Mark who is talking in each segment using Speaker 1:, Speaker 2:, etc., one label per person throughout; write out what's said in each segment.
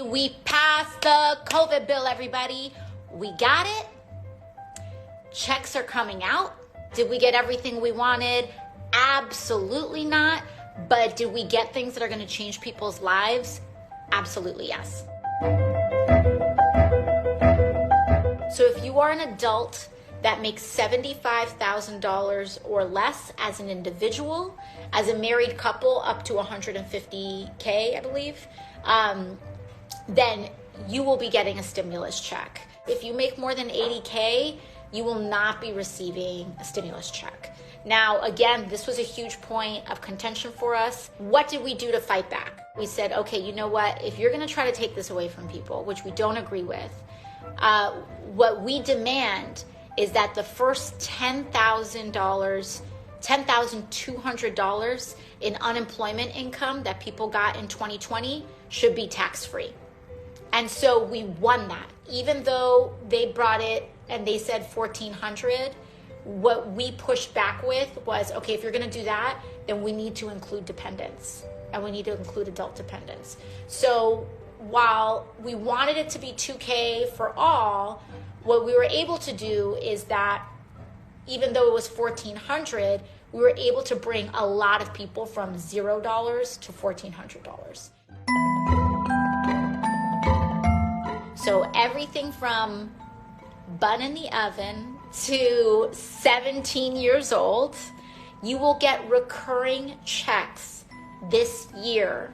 Speaker 1: We passed the COVID bill, everybody. We got it. Checks are coming out. Did we get everything we wanted? Absolutely not. But did we get things that are going to change people's lives? Absolutely, yes. So if you are an adult that makes $75,000 or less as an individual, as a married couple up to $150K, I believe, then you will be getting a stimulus check. If you make more than $80K, you will not be receiving a stimulus check. Now, again, this was a huge point of contention for us. What did we do to fight back? We said, okay, you know what? If you're going to try to take this away from people, which we don't agree with, what we demand is that the first $10,200 in unemployment income that people got in 2020 should be tax-free. And so we won that. Even though they brought it and they said $1,400, what we pushed back with was, okay, if you're going to do that, then we need to include dependents and we need to include adult dependents. So while we wanted it to be $2K for all, what we were able to do is that even though it was $1,400, we were able to bring a lot of people from $0 to $1,400. So everything from bun in the oven to 17 years old, you will get recurring checks this year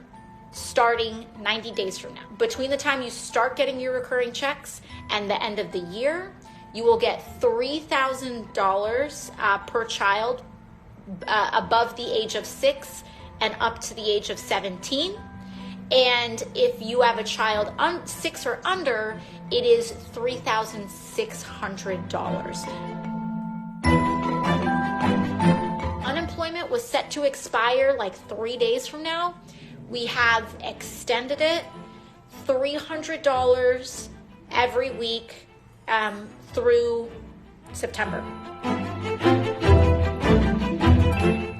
Speaker 1: starting 90 days from now. Between the time you start getting your recurring checks and the end of the year, you will get $3,000 per child above the age of 6 and up to the age of 17. And if you have a child 6 or under, it is $3,600. Unemployment was set to expire like 3 days from now. We have extended it $300 every week through September.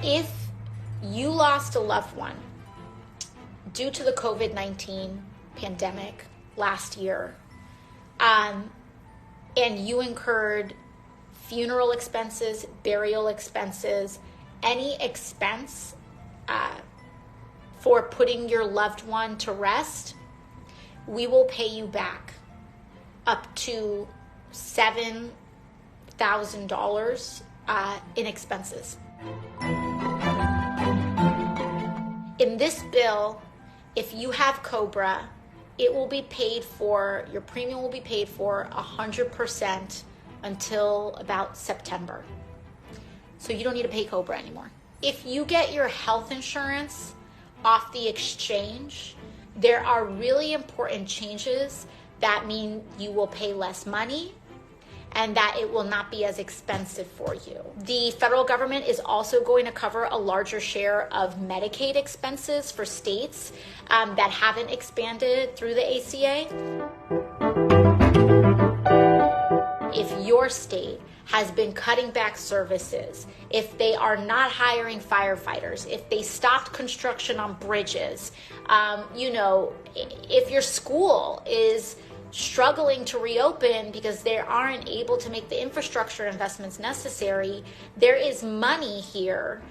Speaker 1: If you lost a loved one due to the COVID-19 pandemic last year, and you incurred funeral expenses, burial expenses, any expense for putting your loved one to rest, we will pay you back up to $7,000 in expenses. In this bill, if you have COBRA, it will be paid for, your premium will be paid for 100% until about September. So you don't need to pay COBRA anymore. If you get your health insurance off the exchange, there are really important changes that mean you will pay less money and that it will not be as expensive for you. The federal government is also going to cover a larger share of Medicaid expenses for states that haven't expanded through the ACA. If your state has been cutting back services, if they are not hiring firefighters, if they stopped construction on bridges, if your school is struggling to reopen because they aren't able to make the infrastructure investments necessary, there is money here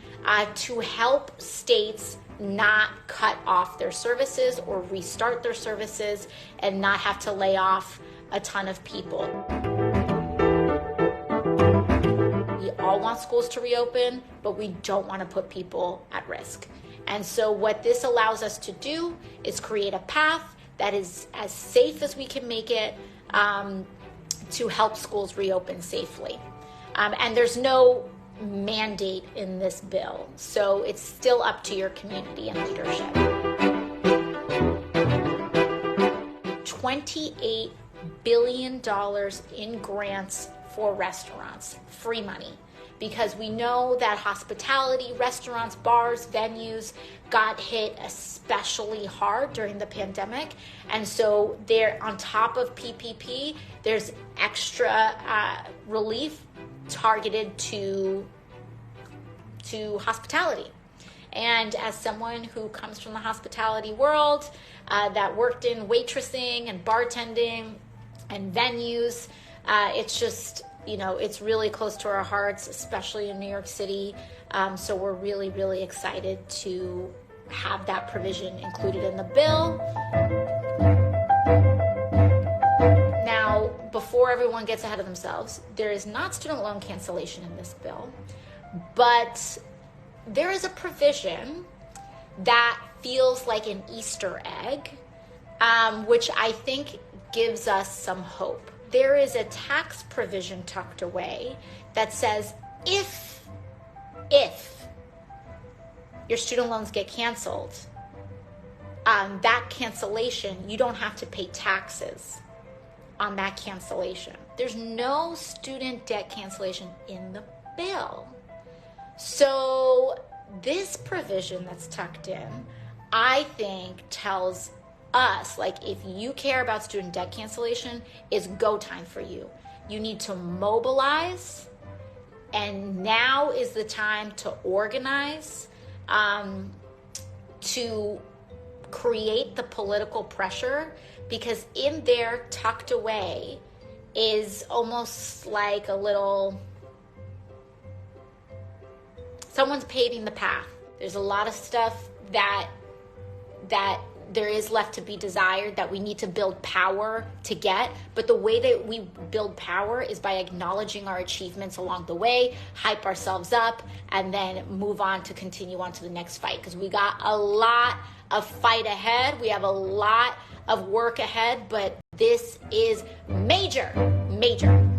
Speaker 1: to help states not cut off their services or restart their services and not have to lay off a ton of people. We all want schools to reopen, but we don't want to put people at risk. And so what this allows us to do is create a path that is as safe as we can make it to help schools reopen safely. And there's no mandate in this bill, so it's still up to your community and leadership. $28 billion in grants for restaurants, free money, because we know that hospitality, restaurants, bars, venues got hit especially hard during the pandemic. And so there, on top of PPP, there's extra relief targeted to hospitality. And as someone who comes from the hospitality world, that worked in waitressing and bartending and venues, it's just, it's really close to our hearts, especially in New York City. So we're really, really excited to have that provision included in the bill. Now, before everyone gets ahead of themselves, there is not student loan cancellation in this bill, but there is a provision that feels like an Easter egg, which I think gives us some hope. There is a tax provision tucked away that says if your student loans get canceled, that cancellation, you don't have to pay taxes on that cancellation. There's no student debt cancellation in the bill. So this provision that's tucked in, I think tells us, like, if you care about student debt cancellation, it's go time for you. You need to mobilize, and now is the time to organize, to create the political pressure, because in there, tucked away, is almost like a little, someone's paving the path. There's a lot of stuff that there is left to be desired, that we need to build power to get. But the way that we build power is by acknowledging our achievements along the way, hype ourselves up, and then move on to continue on to the next fight. Because we got a lot of fight ahead. We have a lot of work ahead, but this is major, major.